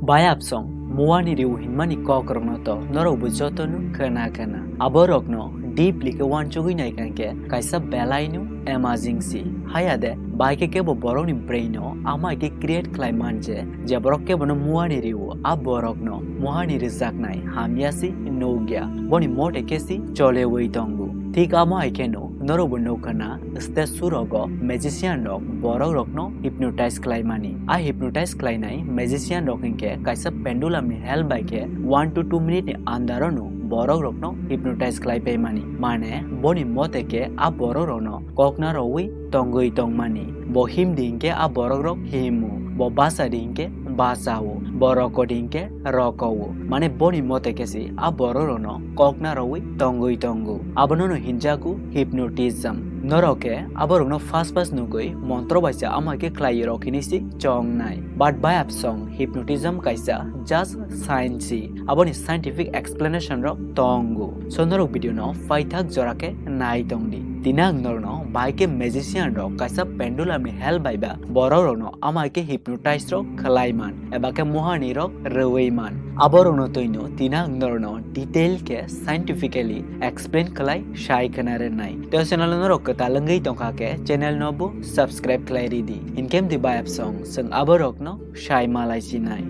Bahy song Mowani Rii hinmani Kokborok no to norobu jotonu khana aborokno deeply ke wanchogui nai kanke kaisa belainu amazing si hayade Bahy ke kebo borok ni brain no ama ke create climate je borok ke bono Mowani Rii aborokno Mowani Rii jaknai hamiasi nogya boni mote kesi chole wei tongu ঠিক আমা এখানেও নরবন্য খানা স্টেসুরগ magician rock বড় রকনো hypnotise ক্লাইমানি আ hypnotise ক্লাইনাই magician রকিংকে কাইসা পেন্ডুলামনি হেল বাইকে 1 to 2 minute আন্দারনো বড় রকনো hypnotise ক্লাইপাইমানি মানে বনি মতেকে আ বড় রনো ককনা রউই তঙ্গই তংমানি বহিম দিনকে আ বড় রক হিমু বাসা দিনকে বাসাও বড় কডিনকে রকও মানে বনি মতে কেসি আ বড় রনো ককনা রউই তঙ্গই তঙ্গু আবননো হিনজাকু হিপনোটিজম নরকে আবরনো ফাস্ট নুগই মন্ত্র বাইসা আমাকে ক্লাই রকিনিসি চং নাই বাট বাই অ্যাপ সং হিপনোটিজম কাইসা জাস্ট সায়েন্সি আবনি সাইন্টিফিক এক্সপ্লেনেশন র তঙ্গু সন্দরক ভিডিও ন ফাইথাক জরাকে নাই তংদি তিনাক নরনো বাইকে ম্যাজিশিয়ান র কাইসা পেন্ডুলামনি হেল বাইবা বড় রনো আমাকে হিপনোটাইজ র খলাইমান এবাকে মোহানি র রওইমান আবরনো তৈনো তিনাক নরনো ডিটেইল কে সাইন্টিফিক্যালি এক্সপ্লেন খলাই শাই খানারে নাই তো চ্যানেল নরক তালঙ্গই তংকাকে চ্যানেল নবু সাবস্ক্রাইব খলাই রিদি ইনকেম দি বাই অ্যাপ সং সং আবরক ন শাই মালাইসি নাই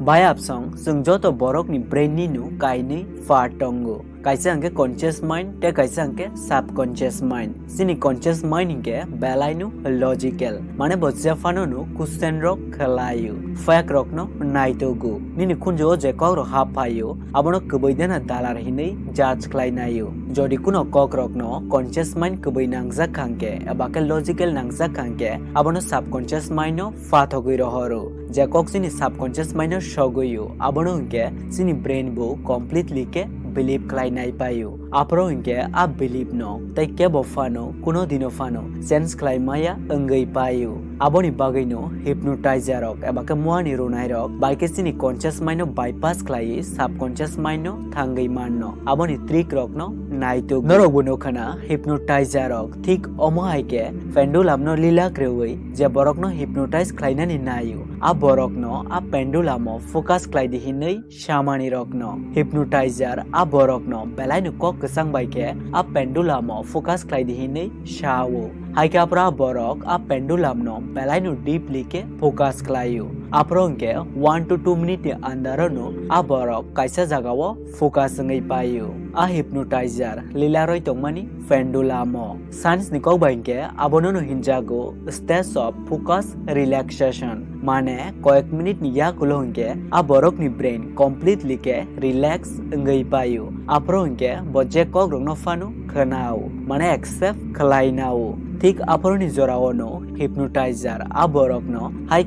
বাই অ্যাপ সং সং যত বরক নি ব্রেন নি নু কাইনি ফাটঙ্গো kaisa angke conscious mind te kaisa angke subconscious mind sini conscious mind ingke belainu logical mane bojja fanonu question rok khalayu fact rok no naitogu nini khunjo je kok ro hapayu abono keboidena dalar hinei judge khlainayu jodi kuno kok rok no conscious mind keboi nangja khangke abake logical nangja khangke abono subconscious mind no fathogui rohoro je kok sini subconscious mind no shogoyu abono ingke sini brain bo completely ke believe klai nai payu apro ingke a believe no tai ke bo fano kuno dino fano sense klai maya engai payu aboni bagai no hypnotizer rok abake Mowani Rii nai rok baike sini conscious mind no bypass klai subconscious mind no thangai man no aboni trick rok no nai to norok bono khana hypnotizer rok thik omai ke pendulum no lila krewei je borok no hypnotize klai nani nayu a borok no a pendulum focus klai di hinei shamani rok no hypnotizer a borok no belai no kok kesang baike a pendulum focus klai di hinei shawo haike apra borok a pendulum no belai no deeply ke focus klayu aprongke 1 to 2 minute andaro no a borok kaisa jagao focus ngai payu a hypnotizer lilaroi tongmani pendulum science ni kok baike abono no hinjago stage of focus relaxation মানে কয়েক minute নিয়া কুলহংকে আ বরক নি brain completely কে relax ngai payu aprongke bojje kok rong no fanu khanau মানে accept khlainau ঠিক আপরনি জরাওনো হিপনোটাইজার আবরক ন high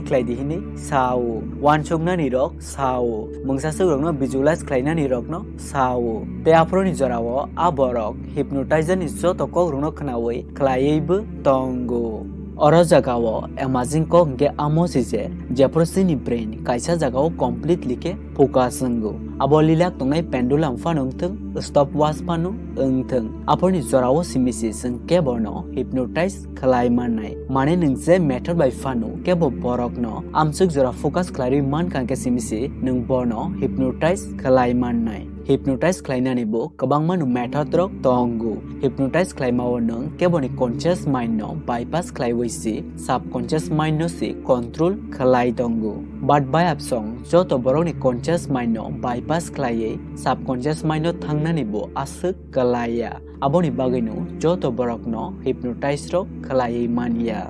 ক্লাই দি হিনি Sao one সংনা নি rock Sao মংসা সুরক ন visualise ক্লাইনা নি রক ন সাও তে আপরনি জরাও আবরক হিপনোটাইজার নি যত cock wrong খনাওই ক্লাইবো তঙ্গো Oro jagao amazing ko nge amosi je prosini brain kaisa jagao completely ke focus ngo abo lilak tongai pendulum fanung thung stop watch panu thung aponi jorao simisi sing ke bono hypnotize khlai manai mane nung je method by fanu ke bo borok no amsuk jora focus khlai man kan ke simisi nung bono hypnotize khlai manai hypnotize khlainani bo kabangmanu method rok tongu hypnotize khlaimao nung keboni conscious mind no bypass khlaiwisi subconscious mind no si control khlai tongu but by app song joto boroni conscious mind no bypass khlaiye subconscious mind no thangnani bo asuk kalaya aboni baginu joto borok no hypnotize rok khlaiye mania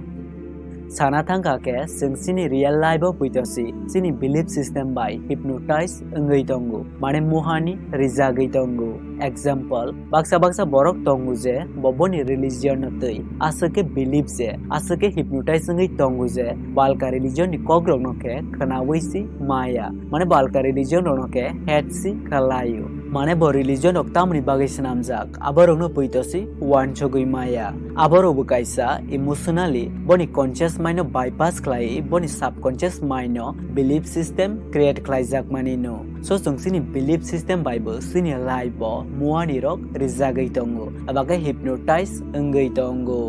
sana thangka ke sini real life of puitosi sini belief system by hypnotize ngai tongu mane Mowani Rii jagai tongu example baksa borok tongu je boboni religion natei asake belief je asake hypnotize ngai tongu je balka religion ni kogrok no ke khanawaisi maya mane balka religion no ke hetsi khalayu mane bo religion ok tamni bagai sanamjak aborok no puitosi wan chogui maya aboro bukaisa emotionally boni conscious mind no bypass khlai boni subconscious mind no belief system create khlai jak mani no so sini belief system bible sini life bo Mowani Rii jagai tongo abaga hypnotize ngai tongo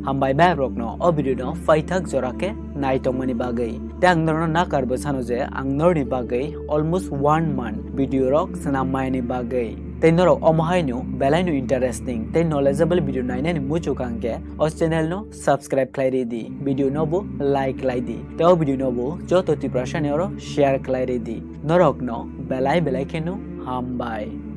hambai ba rok no o video no faithak jorake naitongmani bagai te ang norno nakarbo sano je ang norni bagai almost 1 month video rok sanamai ni bagai te norok omahai no belai no interesting te knowledgeable video naine ni mucho kangke o channel no subscribe klai di video no bo like klai di te o video no bo joto ti prashan oro share klai di norok no belai kenu hambai